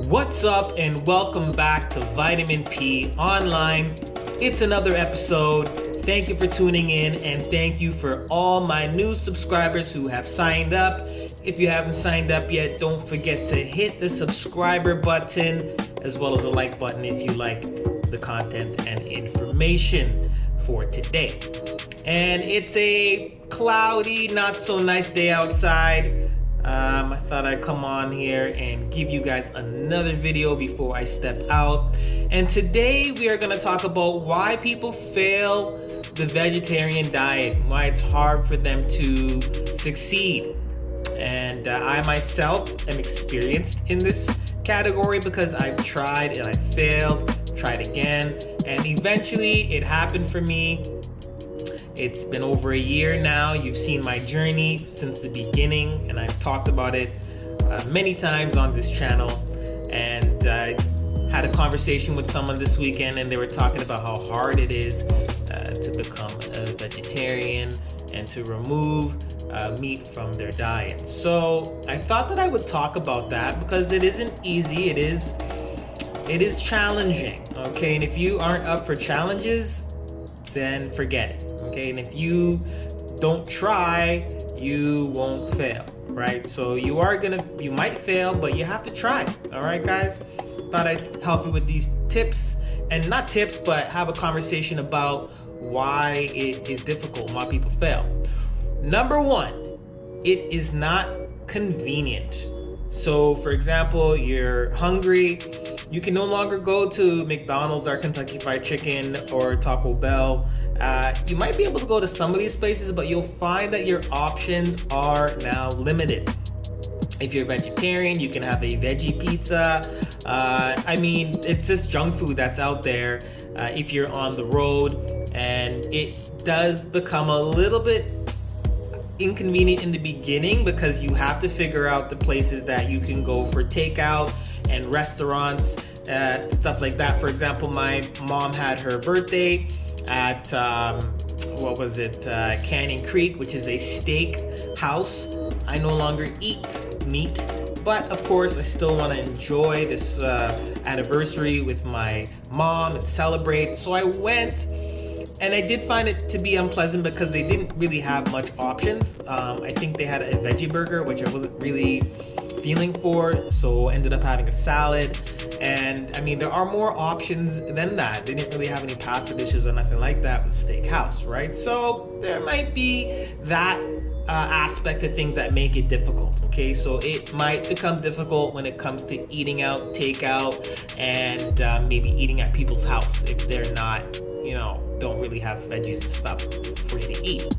What's up, and welcome back to Vitamin P Online. It's another episode. Thank you for tuning in, and thank you for all my new subscribers who have signed up. If you haven't signed up yet, don't forget to hit the subscriber button as well as the like button if you like the content and information for today. And it's a cloudy, not so nice day outside. I thought I'd come on here and give you guys another video before I step out. And today we are going to talk about why people fail the vegetarian diet, why it's hard for them to succeed. And I myself am experienced in this category because I've tried and I failed, tried again, and eventually it happened for me. It's been over a year now. You've seen my journey since the beginning, and I've talked about it many times on this channel. And I had a conversation with someone this weekend, and they were talking about how hard it is to become a vegetarian and to remove meat from their diet. So I thought that I would talk about that because it isn't easy. It is challenging. Okay, and if you aren't up for challenges, then forget it. Okay, and if you don't try, you won't fail, right? So you might fail, but you have to try. All right, guys? Thought I'd help you with these tips, and not tips, but have a conversation about why it is difficult, why people fail. Number one, it is not convenient. So for example, you're hungry, you can no longer go to McDonald's or Kentucky Fried Chicken or Taco Bell. You might be able to go to some of these places, but you'll find that your options are now limited. If you're a vegetarian, you can have a veggie pizza. It's just junk food that's out there if you're on the road, and it does become a little bit inconvenient in the beginning because you have to figure out the places that you can go for takeout and restaurants, stuff like that. For example, my mom had her birthday at Canyon Creek, which is a steak house. I no longer eat meat, but of course I still want to enjoy this anniversary with my mom and celebrate. So I went, and I did find it to be unpleasant because they didn't really have much options. I think they had a veggie burger, which I wasn't really feeling for, so ended up having a salad. And there are more options than that. They didn't really have any pasta dishes or nothing like that with steakhouse, right? So there might be that aspect of things that make it difficult. Okay, so it might become difficult when it comes to eating out, takeout, and maybe eating at people's house if they're not, don't really have veggies and stuff for you to eat.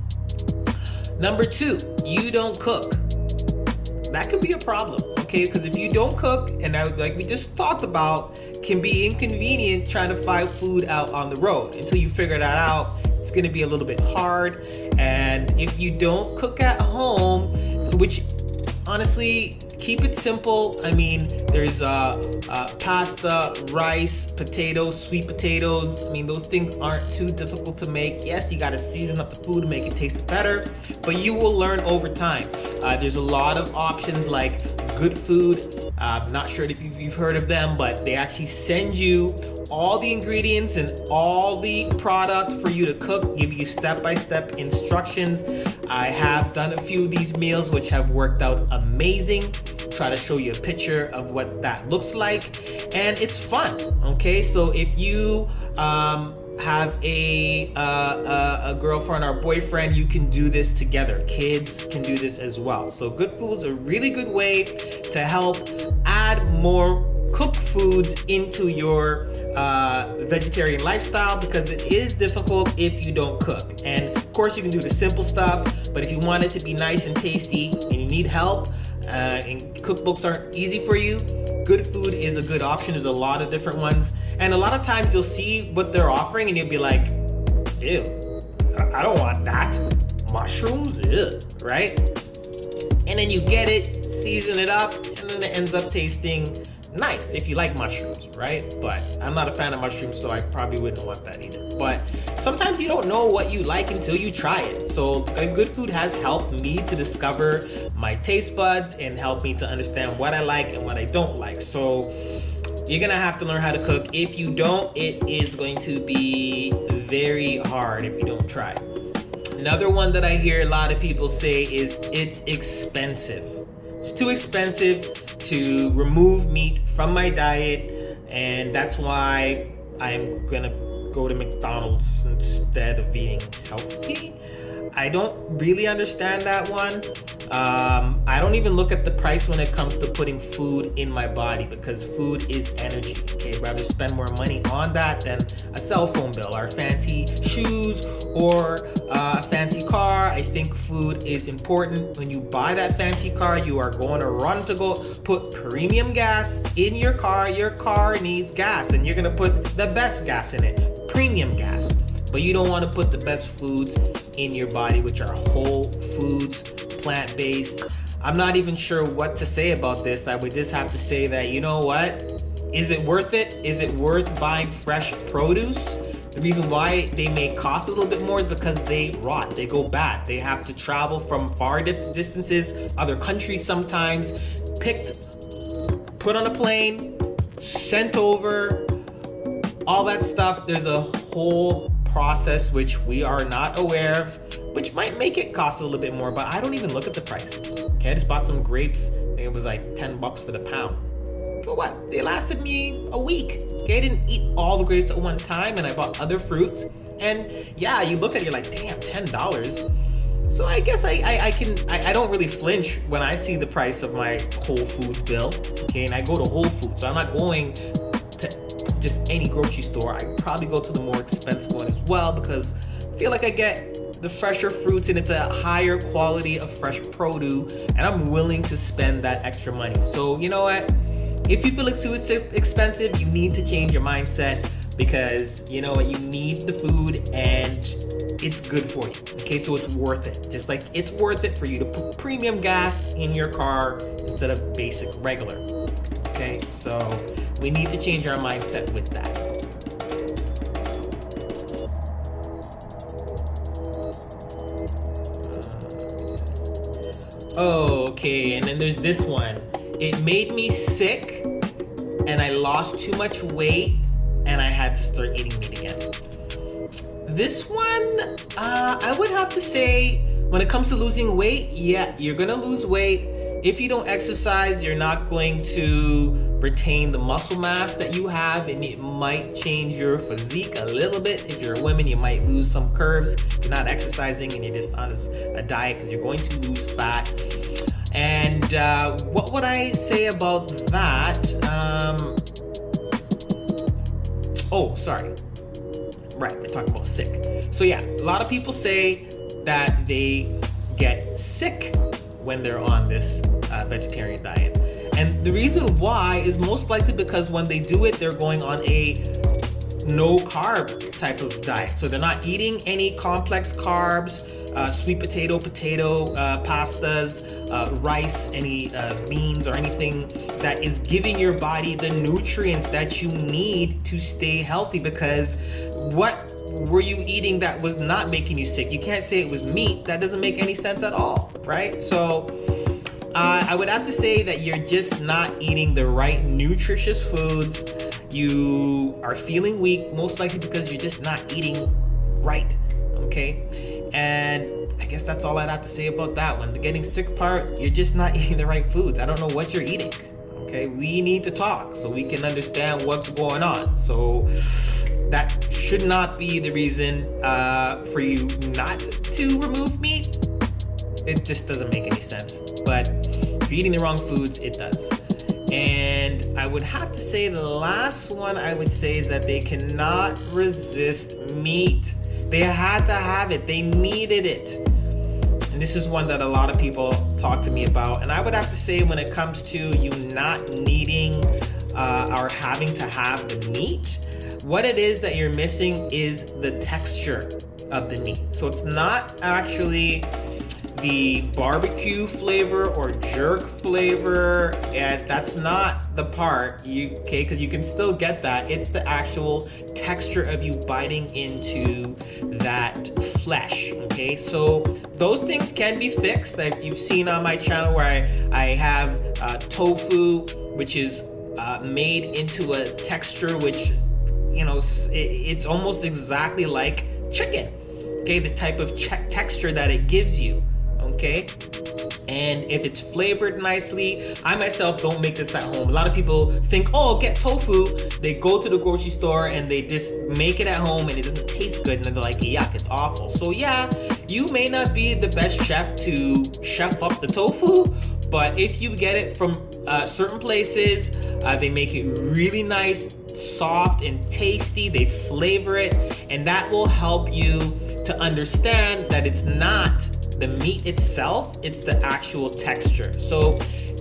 Number two, you don't cook. That could be a problem, okay? Because if you don't cook, and like we just talked about, can be inconvenient trying to find food out on the road. Until you figure that out, it's gonna be a little bit hard. And if you don't cook at home, which honestly, keep it simple. There's pasta, rice, potatoes, sweet potatoes. Those things aren't too difficult to make. Yes, you gotta season up the food to make it taste better, but you will learn over time. There's a lot of options like Good Food. I'm not sure if you've heard of them, but they actually send you all the ingredients and all the product for you to cook, give you step-by-step instructions. I have done a few of these meals which have worked out amazing. Try to show you a picture of what that looks like, and it's fun. Okay, so if you have a girlfriend or boyfriend, you can do this together. Kids can do this as well. So Good Food is a really good way to help add more cooked foods into your vegetarian lifestyle, because it is difficult if you don't cook. And of course you can do the simple stuff, but if you want it to be nice and tasty and you need help, and cookbooks aren't easy for you, Good Food is a good option. There's a lot of different ones, and a lot of times you'll see what they're offering and you'll be like, ew, I don't want that. Mushrooms, ew, right? And then you get it, season it up, and then it ends up tasting nice if you like mushrooms, right? But I'm not a fan of mushrooms, so I probably wouldn't want that either. But sometimes you don't know what you like until you try it. So Good Food has helped me to discover my taste buds and help me to understand what I like and what I don't like. So you're gonna have to learn how to cook. If you don't, it is going to be very hard if you don't try. Another one that I hear a lot of people say is it's expensive. It's too expensive to remove meat from my diet, and that's why I'm gonna go to McDonald's instead of eating healthy. I don't really understand that one. I don't even look at the price when it comes to putting food in my body, because food is energy. Okay, I'd rather spend more money on that than a cell phone bill or fancy shoes or a fancy car. I think food is important. When you buy that fancy car, you are going to run to go put premium gas in your car. Your car needs gas, and you're gonna put the best gas in it, premium gas. But you don't want to put the best foods in your body, which are whole foods, plant-based. I'm not even sure what to say about this. I would just have to say that, you know what? Is it worth it? Is it worth buying fresh produce? The reason why they may cost a little bit more is because they rot, they go bad. They have to travel from far distances, other countries sometimes, picked, put on a plane, sent over, all that stuff. There's a whole process which we are not aware of, which might make it cost a little bit more, but I don't even look at the price. Okay, I just bought some grapes. I think it was like $10 for the pound. For what? They lasted me a week. Okay, I didn't eat all the grapes at one time, and I bought other fruits. And yeah, you look at it, you're like, damn, $10. So I guess I don't really flinch when I see the price of my Whole Foods bill. Okay, and I go to Whole Foods, so I'm not going to just any grocery store. I probably go to the more expensive one as well, because I feel like I get the fresher fruits and it's a higher quality of fresh produce, and I'm willing to spend that extra money. So you know what? If you feel it's too expensive, you need to change your mindset, because you know what? You need the food and it's good for you. Okay, so it's worth it. Just like it's worth it for you to put premium gas in your car instead of basic regular. Okay, so we need to change our mindset with that. Okay, and then there's this one. It made me sick, and I lost too much weight, and I had to start eating meat again. This one, I would have to say, when it comes to losing weight, yeah, you're gonna lose weight. If you don't exercise, you're not going to retain the muscle mass that you have, and it might change your physique a little bit. If you're a woman, you might lose some curves. If you're not exercising and you're just on a diet, because you're going to lose fat. And what would I say about that? Oh, sorry. Right, we're talking about sick. So yeah, a lot of people say that they get sick when they're on this vegetarian diet. And the reason why is most likely because when they do it, they're going on a no carb type of diet. So they're not eating any complex carbs, sweet potato, pastas, rice, any beans or anything that is giving your body the nutrients that you need to stay healthy. Because what were you eating that was not making you sick? You can't say it was meat. That doesn't make any sense at all, right? So I would have to say that you're just not eating the right nutritious foods. You are feeling weak, most likely because you're just not eating right, okay? And I guess that's all I'd have to say about that one. The getting sick part, you're just not eating the right foods. I don't know what you're eating, okay? We need to talk so we can understand what's going on. So that should not be the reason for you not to remove meat. It just doesn't make any sense. But if you're eating the wrong foods, it does. And I would have to say the last one I would say is that they cannot resist meat. They had to have it. They needed it. And this is one that a lot of people talk to me about. And I would have to say, when it comes to you not needing or having to have the meat, what it is that you're missing is the texture of the meat. So it's not actually the barbecue flavor or jerk flavor, and that's not the part, okay, because you can still get that. It's the actual texture of you biting into that flesh, okay? So those things can be fixed. That you've seen on my channel where I have tofu, which is made into a texture which, you know, it's almost exactly like chicken, okay? The type of texture that it gives you, okay? And if it's flavored nicely, I myself don't make this at home. A lot of people think, oh, get tofu. They go to the grocery store and they just make it at home and it doesn't taste good. And then they're like, yuck, it's awful. So yeah, you may not be the best chef to chef up the tofu, but if you get it from certain places, they make it really nice, soft and tasty. They flavor it, and that will help you to understand that it's not the meat itself, it's the actual texture. So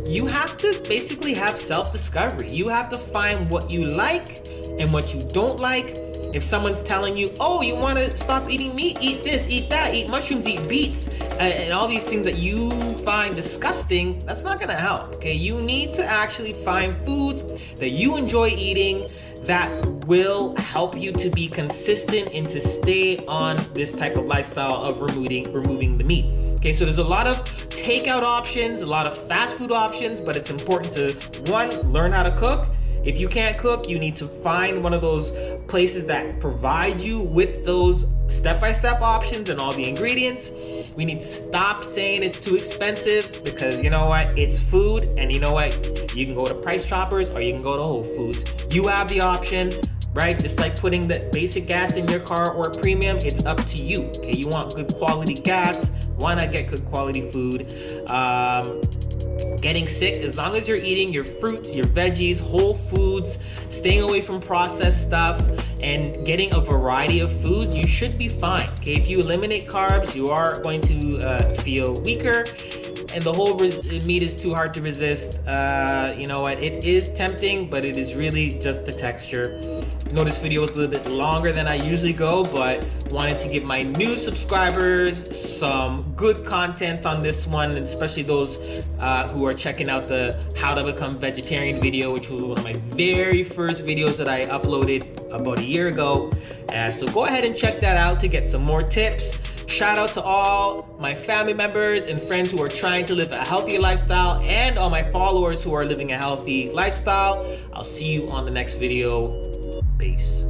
you have to basically have self-discovery. You have to find what you like and what you don't like. If someone's telling you, oh, you want to stop eating meat, eat this, eat that, eat mushrooms, eat beets, and all these things that you find disgusting, that's not gonna help, okay? You need to actually find foods that you enjoy eating that will help you to be consistent and to stay on this type of lifestyle of removing the meat. Okay, so there's a lot of takeout options, a lot of fast food options, but it's important to, one, learn how to cook. If you can't cook, you need to find one of those places that provide you with those step-by-step options and all the ingredients. We need to stop saying it's too expensive, because you know what? It's food, and you know what? You can go to Price Choppers or you can go to Whole Foods. You have the option, right? Just like putting the basic gas in your car or premium, it's up to you, okay? You want good quality gas, why not get good quality food? Getting sick, as long as you're eating your fruits, your veggies, whole foods, staying away from processed stuff, and getting a variety of foods, you should be fine, okay? If you eliminate carbs, you are going to feel weaker, and the whole meat is too hard to resist. You know what? It is tempting, but it is really just the texture. I know this video was a little bit longer than I usually go, but wanted to give my new subscribers some good content on this one, and especially those who are checking out the How to Become Vegetarian video, which was one of my very first videos that I uploaded about a year ago. So go ahead and check that out to get some more tips. Shout out to all my family members and friends who are trying to live a healthy lifestyle, and all my followers who are living a healthy lifestyle. I'll see you on the next video. Peace.